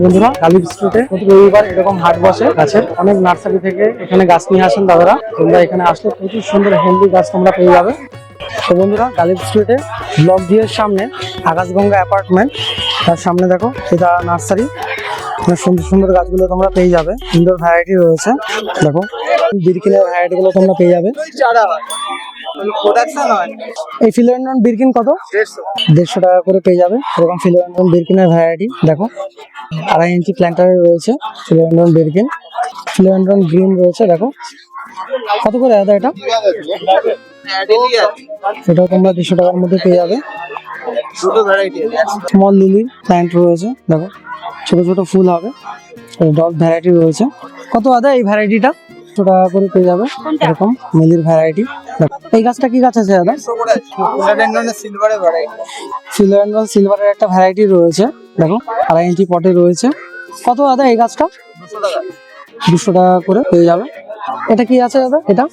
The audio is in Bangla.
বন্ধুরা গালিব স্ট্রিটে প্রতি রবিবার এরকম হাট বসে গাছের। অনেক নার্সারি থেকে এখানে গাছ নিয়ে আসেন দাদারা। তোমরা এখানে আসলে প্রচুর সুন্দর হেলদি গাছ তোমরা পেয়ে যাবে। তো বন্ধুরা গালিব স্ট্রিটে ব্লক ডি এর সামনে আকাশগঙ্গা অ্যাপার্টমেন্ট, তার সামনে দেখো এটা নার্সারি। সুন্দর সুন্দর গাছগুলো তোমরা পেয়ে যাবে। সুন্দর ভ্যারাইটি রয়েছে, দেখো বিরকিনের ভ্যারাইটি গুলো তোমরা পেয়ে যাবে। এই ফিলোডেন্ড্রন বিরকিন কত? 150 টাকা করে পেয়ে যাবে। এরকম ফিলোডেন্ড্রন বিরকিনের ভ্যারাইটি দেখো, 2.5 ইঞ্চি প্ল্যান্টারে রয়েছে ফিলোডেন্ড্রন বিরকিন। ফিলোডেন্ড্রন গ্রিন রয়েছে, দেখো কত করে দাদা এটা? এটাও তোমরা 200 টাকার মধ্যে পেয়ে যাবে। স্মল লিলি প্ল্যান্ট রয়েছে, দেখো ছোট ছোট ফুল হবে। ডট ভ্যারাইটি রয়েছে। কত দাদা এই ভ্যারাইটিটা? 100 টাকা করে পেয়ে যাবে। এরকম মিলির ভ্যারাইটি। এই গাছটা কি গাছ আছে দাদা? ফিলোডেন্ড্রন সিলভারের একটা ভ্যারাইটি রয়েছে, দেখো 2.5 ইঞ্চি পটে রয়েছে। কত দাদা এই গাছটা? 200 টাকা করে পেয়ে যাবে। এটা কি আছে দাদা? এটা